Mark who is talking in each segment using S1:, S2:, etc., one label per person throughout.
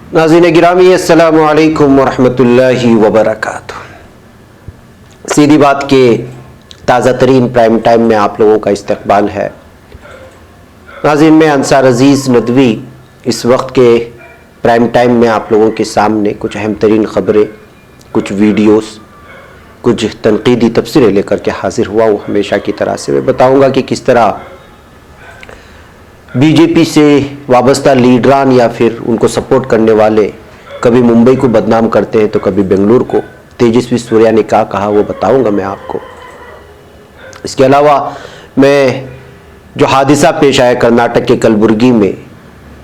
S1: नाज़रीन गिरामी अस्सलामु अलैकुम वरहमतुल्लाहि वबरकातुहू। सीधी बात के ताज़ा तरीन प्राइम टाइम में आप लोगों का इस्तकबाल है। नाज़रीन मैं अंसार अजीज़ नदवी इस वक्त के प्राइम टाइम में आप लोगों के सामने कुछ अहम तरीन ख़बरें, कुछ वीडियोस, कुछ तनकीदी तबसरे लेकर के हाजिर हुआ हूँ। हमेशा की तरह से मैं बताऊँगा कि किस तरह बीजेपी से वाबस्ता लीडरान या फिर उनको सपोर्ट करने वाले कभी मुंबई को बदनाम करते हैं तो कभी बेंगलुरु को। तेजस्वी सूर्या ने क्या कहा वो बताऊंगा मैं आपको। इसके अलावा मैं जो हादसा पेश आया कर्नाटक के कलबुर्गी में,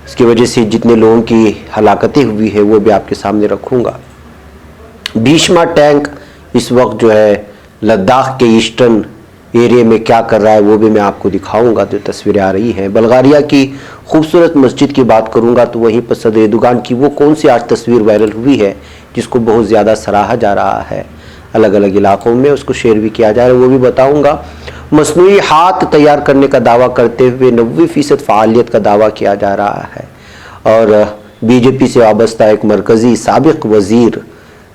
S1: इसकी वजह से जितने लोगों की हलाकतें हुई है वो भी आपके सामने रखूंगा। भीष्मा टैंक इस वक्त जो है लद्दाख के ईस्टर्न एरिया में क्या कर रहा है वो भी मैं आपको दिखाऊंगा। जो तस्वीरें आ रही हैं बल्गारिया की खूबसूरत मस्जिद की बात करूंगा तो वहीं पर सदर एर्दोगान की वो कौन सी आज तस्वीर वायरल हुई है जिसको बहुत ज़्यादा सराहा जा रहा है, अलग अलग इलाकों में उसको शेयर भी किया जा रहा है, वो भी बताऊंगा। मसनूई हाथ तैयार करने का दावा करते हुए 90% फ़ालियत का दावा किया जा रहा है। और बीजेपी से वाबस्ता एक मरकज़ी साबिक वज़ीर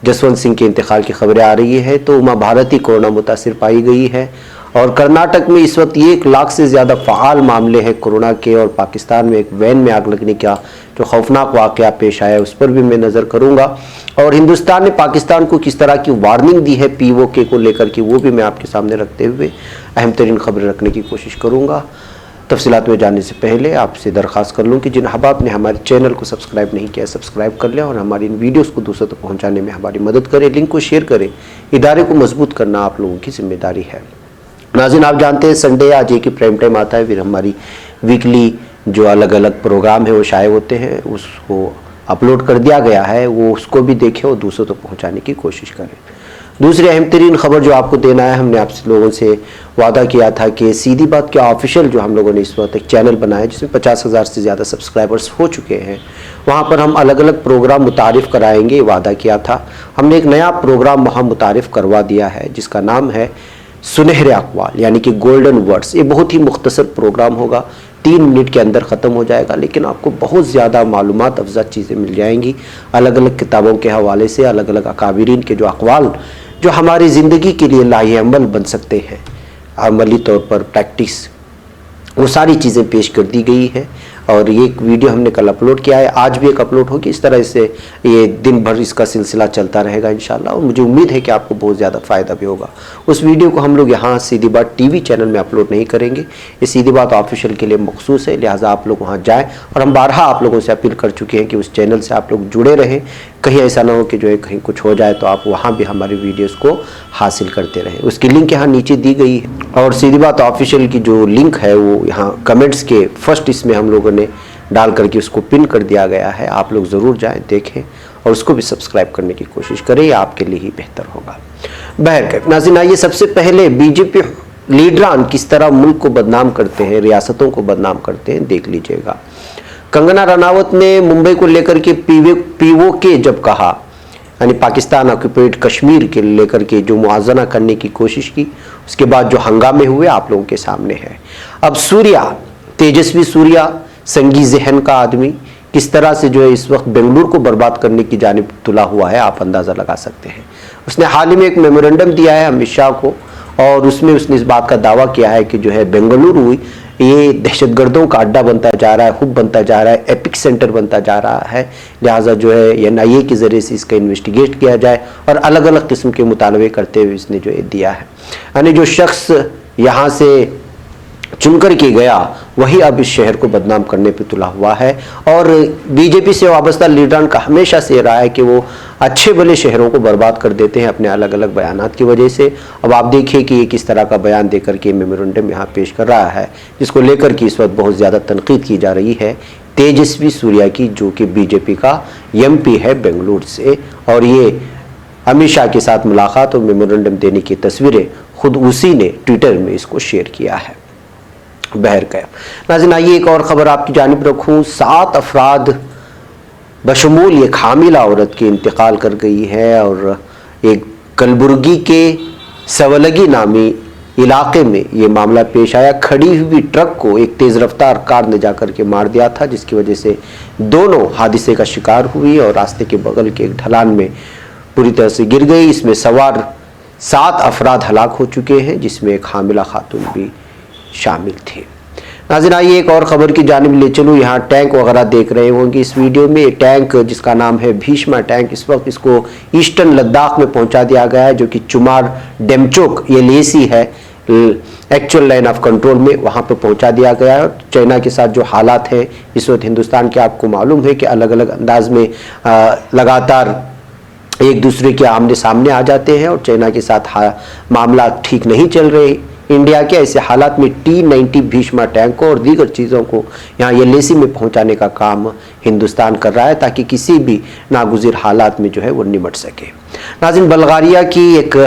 S1: जसवंत सिंह के इंतकाल की खबरें आ रही है। तो उमा भारती कोरोना मुतासिर पाई गई है और कर्नाटक में इस वक्त 1 लाख से ज़्यादा फ़ाल मामले हैं कोरोना के। और पाकिस्तान में एक वैन में आग लगने का जो खौफनाक वाक़या पेश आया उस पर भी मैं नज़र करूँगा। और हिंदुस्तान ने पाकिस्तान को किस तरह की वार्निंग दी है POK को लेकर के वो भी मैं आपके सामने रखते हुए अहम तरीन खबरें रखने की कोशिश करूँगा। तफसीलात में जाने से पहले आपसे दरख्वास्त कर लूँ कि जिन अहबाब ने हमारे चैनल को सब्सक्राइब नहीं किया सब्सक्राइब कर लें और हमारी इन वीडियोस को दूसरों तक पहुंचाने में हमारी मदद करें। लिंक को शेयर करें। इदारे को मजबूत करना आप लोगों की जिम्मेदारी है। नाज़रीन आप जानते हैं संडे आज एक ही प्राइम टाइम आता है, फिर हमारी वीकली जो अलग अलग प्रोग्राम है वो शाये होते हैं, उसको अपलोड कर दिया गया है, वो उसको भी देखें और दूसरों तक पहुँचाने की कोशिश करें। दूसरी अहम तरीन खबर जो आपको देना है, हमने आपसे लोगों से वादा किया था कि सीधी बात के ऑफिशियल जो हम लोगों ने इस वक्त एक चैनल बनाया जिसमें 50,000 से ज़्यादा सब्सक्राइबर्स हो चुके हैं, वहाँ पर हम अलग अलग प्रोग्राम मुतारिफ़ कराएंगे, वादा किया था। हमने एक नया प्रोग्राम वहाँ मुतारिफ़ करवा दिया है जिसका नाम है सुनहरे अक़वाल यानी कि गोल्डन वर्ड्स। ये बहुत ही मुख्तसर प्रोग्राम होगा, 3 मिनट के अंदर ख़त्म हो जाएगा, लेकिन आपको बहुत ज़्यादा मालूमात अफ़ज़ा चीज़ें मिल जाएंगी अलग अलग किताबों के हवाले से, अलग अलग अकाबिरीन के जो अक़वाल जो हमारी ज़िंदगी के लिए लाहेअमल बन सकते हैं, अमली तौर पर प्रैक्टिस, वो सारी चीज़ें पेश कर दी गई है। और ये एक वीडियो हमने कल अपलोड किया है, आज भी एक अपलोड होगी। इस तरह से ये दिन भर इसका सिलसिला चलता रहेगा इंशाल्लाह और मुझे उम्मीद है कि आपको बहुत ज़्यादा फ़ायदा भी होगा। उस वीडियो को हम लोग यहाँ सीधी बात TV चैनल में अपलोड नहीं करेंगे, ये सीधी बात ऑफिशियल के लिए मखसूस है, लिहाजा आप लोग वहाँ जाएँ। और हम बारहा आप लोगों से अपील कर चुके हैं कि उस चैनल से आप लोग जुड़े रहें, कहीं ऐसा ना हो कि जो है कहीं कुछ हो जाए तो आप वहाँ भी हमारी वीडियोस को हासिल करते रहें। उसकी लिंक यहाँ नीचे दी गई है और सीधी बात ऑफिशियल की जो लिंक है वो यहाँ कमेंट्स के फर्स्ट इसमें हम लोगों ने डाल करके उसको पिन कर दिया गया है। आप लोग ज़रूर जाएं, देखें और उसको भी सब्सक्राइब करने की कोशिश करें, ये आपके लिए ही बेहतर होगा। बहरकैफ नाज़रीन आइए सबसे पहले बीजेपी लीडरान किस तरह मुल्क को बदनाम करते हैं, रियासतों को बदनाम करते हैं, देख लीजिएगा। कंगना रनावत ने मुंबई को लेकर के POK जब कहा, यानी पाकिस्तान ऑक्यूपाइड कश्मीर के लेकर के जो मुआवजा करने की कोशिश की, उसके बाद जो हंगामे हुए आप लोगों के सामने है। अब सूर्या, तेजस्वी सूर्या, संगी जहन का आदमी किस तरह से जो है इस वक्त बेंगलुरु को बर्बाद करने की जानिब तुला हुआ है, आप अंदाज़ा लगा सकते हैं। उसने हाल ही में एक मेमोरेंडम दिया है अमित शाह को और उसमें उसने इस बात का दावा किया है कि जो है बेंगलुरु ये दहशतगर्दों का अड्डा बनता जा रहा है, हुब बनता जा रहा है, एपिक सेंटर बनता जा रहा है। लिहाजा जो है NIA के ज़रिए से इसका इन्वेस्टिगेट किया जाए और अलग अलग किस्म के मुतालबे करते हुए इसने जो है दिया है। यानी जो शख्स यहाँ से चुनकर के गया वही अब इस शहर को बदनाम करने पे तुला हुआ है। और बीजेपी से वाबस्ता लीडरान का हमेशा से रहा है कि वो अच्छे भले शहरों को बर्बाद कर देते हैं अपने अलग अलग बयानात की वजह से। अब आप देखिए कि ये किस तरह का बयान देकर के मेमोरेंडम यहाँ पेश कर रहा है जिसको लेकर के इस वक्त बहुत ज़्यादा तनकीद की जा रही है तेजस्वी सूर्या की, जो कि बीजेपी का MP है बेंगलुरु से। और ये अमित शाह के साथ मुलाकात और मेमोरेंडम देने की तस्वीरें खुद उसी ने ट्विटर में इसको शेयर किया है। बहरकैफ नाज़रीन आइए एक और ख़बर आपकी जानिब रखूँ। 7 अफराद बशमूल एक हामिला औरत की इंतकाल कर गई है और एक कलबुर्गी के सवलगी नामी इलाके में ये मामला पेश आया। खड़ी हुई ट्रक को एक तेज रफ्तार कार ने जाकर के मार दिया था, जिसकी वजह से दोनों हादसे का शिकार हुई और रास्ते के बगल के एक ढलान में पूरी तरह से गिर गई। इसमें सवार 7 अफराद हलाक हो चुके हैं, जिसमें एक हामिला खातून भी शामिल थे। नाज़रीन, आइए एक और खबर की जानिब ले चलूँ। यहाँ टैंक वगैरह देख रहे होंगे इस वीडियो में। ये टैंक जिसका नाम है भीष्मा टैंक, इस वक्त इसको ईस्टर्न लद्दाख में पहुंचा दिया गया है, जो कि चुमार डेमचोक ये लेसी है एक्चुअल लाइन ऑफ कंट्रोल में, वहाँ पर पहुंचा दिया गया है। चाइना के साथ जो हालात हैं इस वक्त हिंदुस्तान के, आपको मालूम है कि अलग अलग अंदाज में लगातार एक दूसरे के आमने सामने आ जाते हैं और चाइना के साथ मामला ठीक नहीं चल रहे इंडिया के। ऐसे हालात में T-90 भीष्मा टैंक को और दीगर चीज़ों को यहाँ ये लेसी में पहुँचाने का काम हिंदुस्तान कर रहा है, ताकि किसी भी नागुज़िर हालात में जो है वो निपट सके। नाज़रीन, बल्गारिया की एक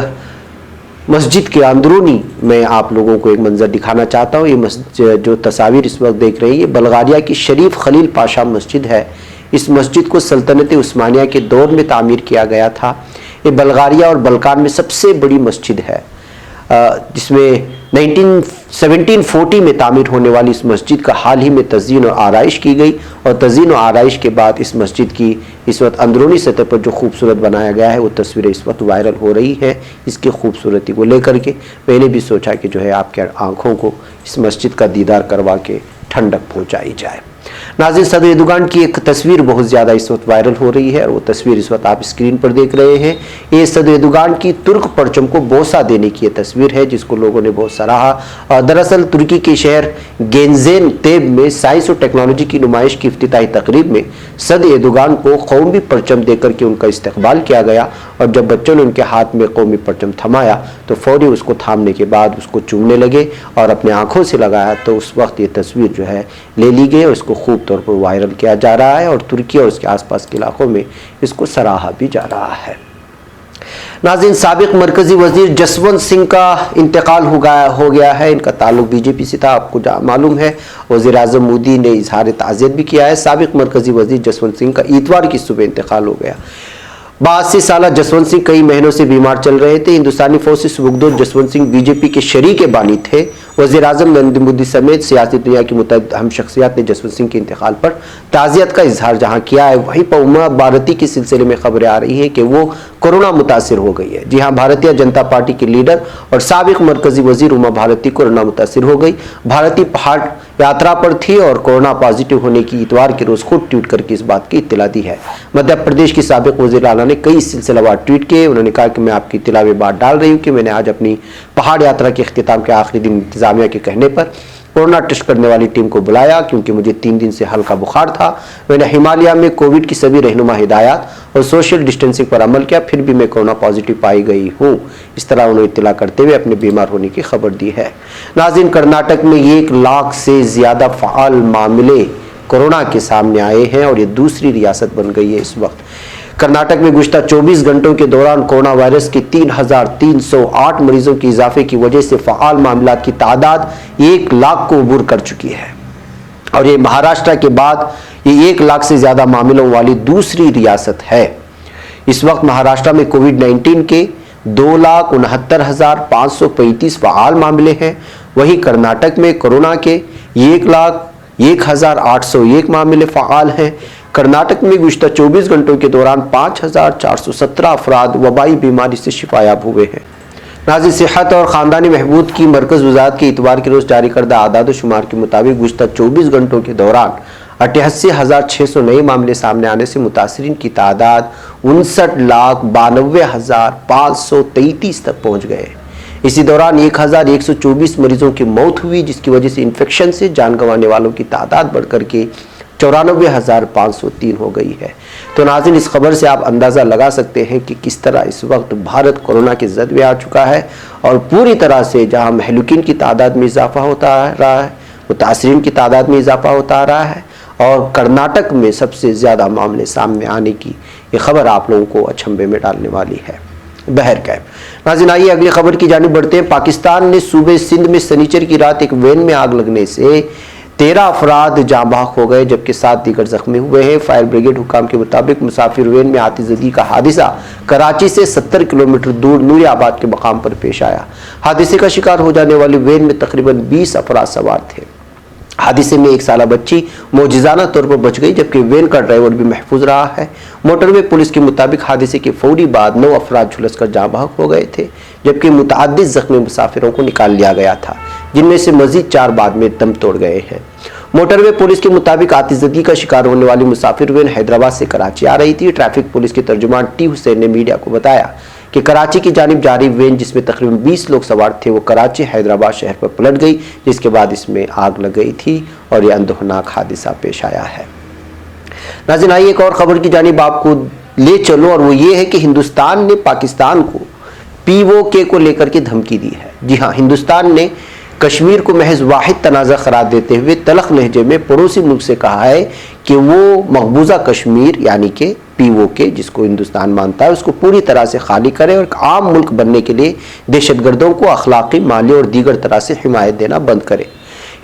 S1: मस्जिद के अंदरूनी मैं आप लोगों को एक मंजर दिखाना चाहता हूँ। ये मस्जिद जो तस्वीर इस वक्त देख रही है, बल्गारिया की शरीफ खलील पाशा मस्जिद है। इस मस्जिद को सल्तनत उस्मानिया के दौर में तामीर किया गया था। ये बल्गारिया और बल्कान में सबसे बड़ी मस्जिद है, जिसमें 1740 में तामीर होने वाली इस मस्जिद का हाल ही में तज़यीन और आराइश की गई और तज़यीन और आराइश के बाद इस मस्जिद की इस वक्त अंदरूनी सतह पर जो खूबसूरत बनाया गया है वो तस्वीरें इस वक्त वायरल हो रही है। इसकी खूबसूरती को लेकर के मैंने भी सोचा कि जो है आपके आंखों को इस मस्जिद का दीदार करवा के ठंडक पहुँचाई जाए। नाज़रीन, सदर एर्दोगान की एक तस्वीर बहुत ज़्यादा इस वक्त वायरल हो रही है और वो तस्वीर इस वक्त आप स्क्रीन पर देख रहे हैं। ये सदर एर्दोगान की तुर्क परचम को बोसा देने की ये तस्वीर है, जिसको लोगों ने बहुत सराहा। दरअसल तुर्की के शहर गेंजेनतेब में साइंस और टेक्नोलॉजी की नुमाइश की इफ्तिताही तकरीब में सदर एर्दोगान को कौमी परचम देकर के उनका इस्तकबाल किया गया और जब बच्चों ने उनके हाथ में कौमी परचम थमाया तो फौरी उसको थामने के बाद उसको चूमने लगे और अपने आँखों से लगाया। तो उस वक्त ये तस्वीर जो है ले ली गई और इसको खूब तौर पर वायरल किया जा रहा है और तुर्की और उसके आसपास के इलाकों में इसको सराहा भी जा रहा है। नाज़रीन, साबिक मरकजी वजीर जसवंत सिंह का इंतकाल हो गया है। इनका ताल्लुक बीजेपी से था, आपको मालूम है। वज़ीर आज़म मोदी ने इजहार ताज़ियत भी किया है। साबिक मरकजी वजीर जसवंत सिंह का इतवार की सुबह इंतकाल हो गया। 82 साल जसवंत सिंह कई महीनों से बीमार चल रहे थे। हिंदुस्तानी फौज से सुबुकदोर जसवंत सिंह बीजेपी के शरीक बानी थे। वज़ीर आज़म नरेंद्र मोदी समेत सियासी दुनिया की मुतअद्दिद अहम शख्सियत ने जसवंत सिंह के इंतकाल पर ताज़ियत का इजहार जहाँ किया है, वहीं पर उमा भारती के सिलसिले में खबरें आ रही हैं कि वो कोरोना मुतासिर हो गई है। जी हाँ, भारतीय जनता पार्टी की लीडर और साबिक मरकजी वजीर उमा भारती कोरोना मुतासिर हो गई। भारती पहाड़ यात्रा पर थी और कोरोना पॉजिटिव होने की इतवार के रोज खुद ट्वीट करके इस बात की इत्तला दी है। मध्य प्रदेश की साबिक वज़ीर आला ने कई सिलसिलेवार ट्वीट किए। उन्होंने कहा कि मैं आपकी इत्तला में बात डाल रही हूँ कि मैंने आज अपनी पहाड़ यात्रा के इख्तिताम के आखिरी दिन इंतजामिया के कहने पर कोरोना टेस्ट करने वाली टीम को बुलाया, क्योंकि मुझे 3 दिन से हल्का बुखार था। मैंने हिमालय में कोविड की सभी रहनुमा हिदायत और सोशल डिस्टेंसिंग पर अमल किया, फिर भी मैं कोरोना पॉजिटिव पाई गई हूँ। इस तरह उन्होंने इत्तला करते हुए अपने बीमार होने की खबर दी है। नाज़रीन, कर्नाटक में 1 लाख से ज़्यादा फ़ाल मामले कोरोना के सामने आए हैं और ये दूसरी रियासत बन गई है इस वक्त। कर्नाटक में गुज़श्ता 24 घंटों के दौरान कोरोना वायरस के 3,308 मरीजों के इजाफे की वजह से फ़ाल मामलात की तादाद 1 लाख को अबूर कर चुकी है और ये महाराष्ट्र के बाद ये 1 लाख से ज़्यादा मामलों वाली दूसरी रियासत है। इस वक्त महाराष्ट्र में कोविड-19 के 2,69,535 फ़ाल मामले हैं। वहीं कर्नाटक में कोरोना के 1,01,801 मामले फ़ाल हैं। कर्नाटक में गुज़श्ता 24 घंटों के दौरान 5,417 अफराद वबाई बीमारी से शिफायाब हुए हैं। नाज़रीन, सेहत और ख़ानदानी महबूद की मरकज़ वज़ारत के इतवार के रोज़ जारी करदा आदाद व शुमार के मुताबिक गुज़श्ता 24 घंटों के दौरान 88,600 नए मामले सामने आने से मुतासरीन की तादाद 59,92,533 तक पहुँच गए। इसी दौरान 1,124 मरीजों की मौत हुई, जिसकी वजह से इन्फेक्शन से जान गंवाने वालों की तादाद बढ़कर के 94,503 हो गई है। तो नाज़रीन, इस खबर से आप अंदाज़ा लगा सकते हैं कि किस तरह इस वक्त भारत कोरोना के ज़द में आ चुका है और पूरी तरह से जहां महलूकिन की तादाद में इजाफा होता रहा है, मुतासरीन की तादाद में इजाफा होता रहा है और कर्नाटक में सबसे ज़्यादा मामले सामने आने की ये खबर आप लोगों को अचंभे में डालने वाली है। बहरकैफ नाज़रीन, आइए अगली खबर की जानिब बढ़ते हैं। पाकिस्तान ने सूबे सिंध में सनीचर की रात एक वैन में आग लगने से 13 افراد جاں بحق ہو گئے جبکہ 7 دیگر زخمی ہوئے ہیں۔ فائر بریگیڈ حکام کے مطابق مسافر وین میں آتش زدگی کا حادثہ کراچی سے 70 کلومیٹر دور نوری آباد کے مقام پر پیش آیا۔ حادثے کا شکار ہو جانے والی وین میں تقریباً 20 افراد سوار تھے۔ حادثے میں 1 سالہ بچی معجزانہ طور پر بچ گئی جبکہ وین کا ڈرائیور بھی محفوظ رہا ہے۔ موٹر وے پولیس کے مطابق حادثے کے فوری بعد 9 افراد جھلس کر جاں بحق ہو گئے تھے جبکہ متعدد زخمی مسافروں کو نکال لیا گیا تھا، جن میں سے مزید 4 بعد میں دم توڑ گئے ہیں۔ موٹر وے پولیس کے مطابق آتش زدگی کا شکار ہونے والی مسافر وین حیدرآباد سے کراچی آ رہی تھی۔ ٹریفک پولیس کے ترجمان ٹی حسین نے میڈیا کو بتایا کہ کراچی کی جانب جاری وین جس میں تقریباً 20 لوگ سوار تھے وہ کراچی حیدرآباد شہر پر پلٹ گئی، جس کے بعد اس میں آگ لگ گئی تھی اور یہ اندوہناک حادثہ پیش آیا ہے۔ ناظرین، آئیے ایک اور خبر کی جانب آپ کو لے چلو، اور وہ یہ ہے کہ ہندوستان نے پاکستان کو POK کو لے کر کے دھمکی دی ہے۔ جی ہاں، ہندوستان نے کشمیر کو محض واحد تنازع قرار دیتے ہوئے تلخ لہجے میں پڑوسی ملک سے کہا ہے کہ وہ مقبوضہ کشمیر یعنی کہ POK جس کو ہندوستان مانتا ہے اس کو پوری طرح سے خالی کرے اور ایک عام ملک بننے کے لیے دہشت گردوں کو اخلاقی، مالی اور دیگر طرح سے حمایت دینا بند کرے۔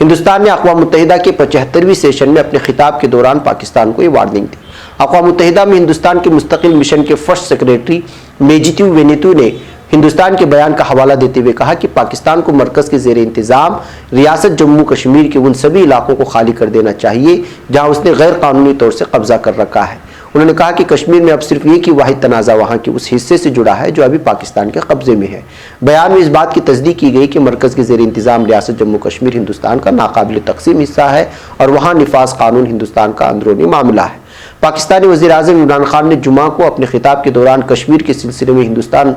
S1: ہندوستان نے اقوام متحدہ کے 75ویں سیشن میں اپنے خطاب کے دوران پاکستان کو یہ وارننگ دی۔ اقوام متحدہ میں ہندوستان کے مستقل مشن کے فرسٹ سیکریٹری میجیتیو وینیتو نے ہندوستان کے بیان کا حوالہ دیتے ہوئے کہا کہ پاکستان کو مرکز کے زیر انتظام ریاست جموں کشمیر کے ان سبھی علاقوں کو خالی کر دینا چاہیے جہاں اس نے غیر قانونی طور سے قبضہ کر رکھا ہے۔ انہوں نے کہا کہ کشمیر میں اب صرف ایک ہی واحد تنازع وہاں کے اس حصے سے جڑا ہے جو ابھی پاکستان کے قبضے میں ہے۔ بیان میں اس بات کی تصدیق کی گئی کہ مرکز کے زیر انتظام ریاست جموں کشمیر ہندوستان کا ناقابل تقسیم حصہ ہے اور وہاں نفاذ قانون ہندوستان کا اندرونی معاملہ ہے۔ پاکستانی وزیر اعظم عمران خان نے جمعہ کو اپنے خطاب کے دوران کشمیر کے سلسلے میں ہندوستان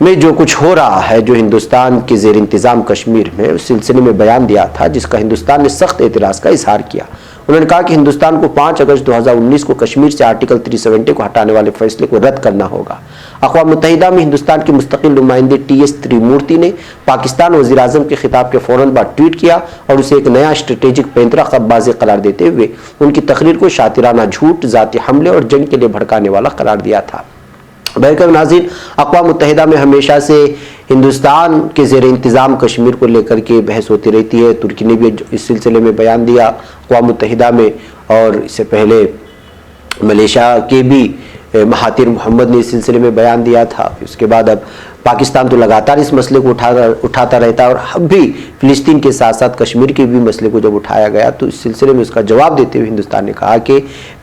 S1: میں جو کچھ ہو رہا ہے جو ہندوستان کے زیر انتظام کشمیر میں اس سلسلے میں بیان دیا تھا جس کا ہندوستان نے سخت اعتراض کا اظہار کیا۔ انہوں نے کہا کہ ہندوستان کو 5 اگست 2019 کو کشمیر سے آرٹیکل 370 کو ہٹانے والے فیصلے کو رد کرنا ہوگا۔ اقوام متحدہ میں ہندوستان کے مستقل نمائندے TS تریمورتی نے پاکستان وزیر اعظم کے خطاب کے فوراً بعد ٹویٹ کیا اور اسے ایک نیا اسٹریٹجک پینترا خط بازی قرار دیتے ہوئے ان کی تقریر کو شاطرانہ جھوٹ، ذاتی حملے اور جنگ کے لیے بھڑکانے والا قرار دیا تھا۔ بہرکیف ناظرین، اقوام متحدہ میں ہمیشہ سے ہندوستان کے زیر انتظام کشمیر کو لے کر کے بحث ہوتی رہتی ہے۔ ترکی نے بھی اس سلسلے میں بیان دیا اقوام متحدہ میں، اور اس سے پہلے ملیشیا کے بھی مہاتیر محمد نے اس سلسلے میں بیان دیا تھا۔ اس کے بعد اب پاکستان تو لگاتار اس مسئلے کو اٹھاتا رہتا ہے، اور اب بھی فلسطین کے ساتھ ساتھ کشمیر کے بھی مسئلے کو جب اٹھایا گیا تو اس سلسلے میں اس کا جواب دیتے ہوئے ہندوستان نے کہا کہ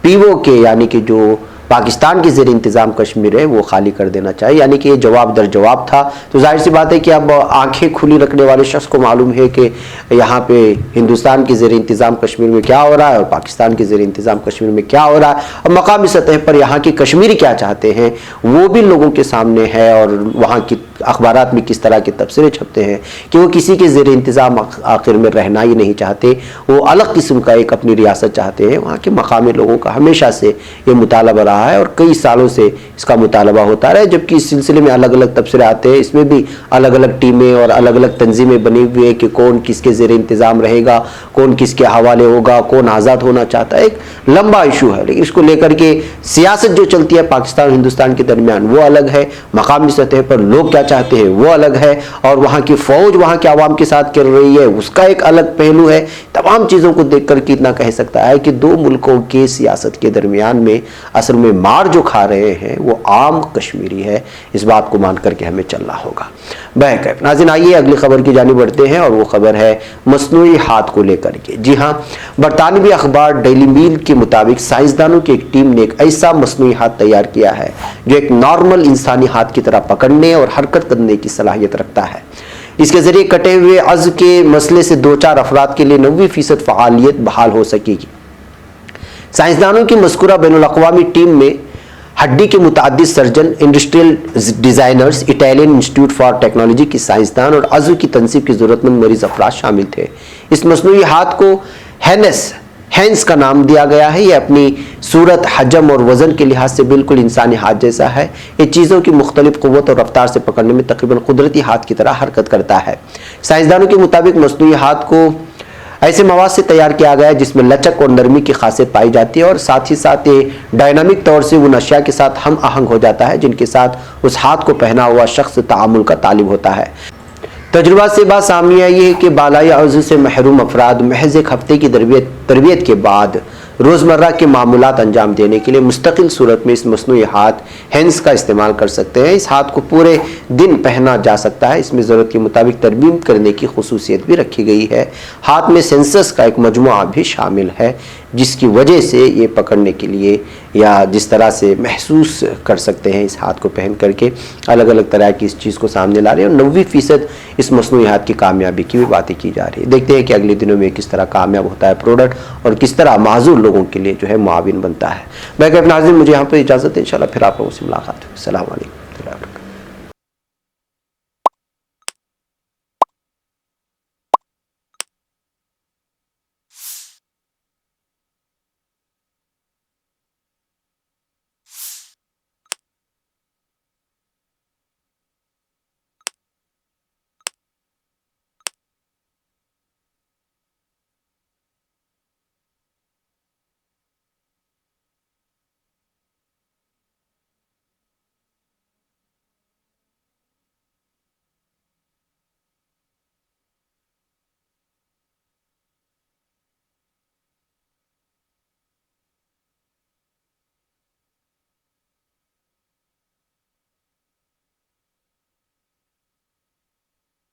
S1: POK یعنی کہ جو پاکستان کی زیر انتظام کشمیر ہے وہ خالی کر دینا چاہیے، یعنی کہ یہ جواب در جواب تھا۔ تو ظاہر سی بات ہے کہ اب آنکھیں کھلی رکھنے والے شخص کو معلوم ہے کہ یہاں پہ ہندوستان کی زیر انتظام کشمیر میں کیا ہو رہا ہے اور پاکستان کی زیر انتظام کشمیر میں کیا ہو رہا ہے، اور مقامی سطح پر یہاں کے کشمیری کیا چاہتے ہیں وہ بھی لوگوں کے سامنے ہے، اور وہاں کی اخبارات میں کس طرح کے تبصرے چھپتے ہیں کہ وہ کسی کے زیر انتظام آخر میں رہنا ہی نہیں چاہتے، وہ الگ قسم کا ایک اپنی ریاست چاہتے ہیں۔ وہاں کے مقامی لوگوں کا ہمیشہ سے یہ مطالبہ رہا ہے اور کئی سالوں سے اس کا مطالبہ ہوتا رہا ہے، جبکہ اس سلسلے میں الگ الگ تبصرے آتے ہیں۔ اس میں بھی الگ الگ ٹیمیں اور الگ الگ تنظیمیں بنی ہوئی ہیں کہ کون کس کے زیر انتظام رہے گا، کون کس کے حوالے ہوگا، کون آزاد ہونا چاہتا ہے۔ ایک لمبا ایشو ہے، لیکن اس کو لے کر کے سیاست جو چلتی ہے پاکستان اور ہندوستان کے درمیان وہ الگ ہے، مقامی سطح پر لوگ کیا چاہتے ہیں وہ الگ ہے، اور وہاں کی فوج وہاں کے عوام کے ساتھ کر رہی ہے اس کا ایک الگ پہلو ہے۔ تمام چیزوں کو دیکھ کر کے اتنا کہہ سکتا ہے کہ دو ملکوں کے سیاست کے درمیان میں اصل میں مار جو کھا رہے ہیں وہ عام کشمیری ہے، اس بات کو مان کر کے ہمیں چلنا ہوگا۔ بہرکیف ناظرین، آئیے اگلی خبر کی جانب بڑھتے ہیں، اور وہ خبر ہے مصنوعی ہاتھ کو لے کر کے۔ جی ہاں، برطانوی اخبار ڈیلی میل کے مطابق سائنسدانوں کی ایک ٹیم نے ایک ایسا مصنوعی ہاتھ تیار کیا ہے جو ایک نارمل انسانی ہاتھ کی طرح پکڑنے اور حرکت کرنے کی صلاحیت رکھتا ہے۔ اس کے ذریعے کٹے ہوئے عضو کے مسئلے سے 2-4 افراد کے لیے 90% فعالیت بحال ہو سکے گی۔ سائنسدانوں کی مذکورہ بین الاقوامی ٹیم میں ہڈی کے متعدد surgeon, industrial designers, Italian institute for technology کی سائنسدان اور عضو کی تنصیب کی ضرورت مند مریض افراد شامل تھے۔ اس مصنوعی ہاتھ کو ہینس کا نام دیا گیا ہے۔ یہ اپنی صورت، حجم اور وزن کے لحاظ سے بالکل انسانی ہاتھ جیسا ہے۔ یہ چیزوں کی مختلف قوت اور رفتار سے پکڑنے میں تقریباً قدرتی ہاتھ کی طرح حرکت کرتا ہے۔ سائنسدانوں کے مطابق مصنوعی ہاتھ کو ایسے مواد سے تیار کیا گیا ہے جس میں لچک اور نرمی کی خاصیت پائی جاتی ہے، اور ساتھ ہی ساتھ یہ ڈائنامک طور سے ان اشیاء کے ساتھ ہم آہنگ ہو جاتا ہے جن کے ساتھ اس ہاتھ کو پہنا ہوا شخص تعامل کا طالب ہوتا ہے۔ तजुर्बात से बात सामने आई है कि बालाई अर्ज़ से महरूम अफराद महज एक हफ्ते की तरबियत के बाद रोज़मर्रा के मामूलात अंजाम देने के लिए मुस्तकिल सूरत में इस मसनूई हाथ हैंड्स का इस्तेमाल कर सकते हैं। इस हाथ को पूरे दिन पहना जा सकता है। इसमें ज़रूरत के मुताबिक तरमीम करने की खुसूसियत भी रखी गई है। हाथ में सेंसर्स का एक मजमुआ भी शामिल है, जिसकी वजह से ये पकड़ने के लिए या जिस तरह से महसूस कर सकते हैं इस हाथ को पहन करके, अलग अलग तरह की इस चीज़ को सामने ला रहे हैं। और 90% इस मसनूई हाथ की कामयाबी की भी बातें की जा रही है। देखते हैं कि अगले दिनों में किस तरह कामयाब होता है प्रोडक्ट और किस तरह माजूर लोगों के लिए जो है मुआविन बनता है। मैं कहना नाज़रीन, मुझे यहाँ पर इजाज़त है, इंशाल्लाह फिर आप लोगों से मुलाकात होगी। अस्सलाम वालेकुम।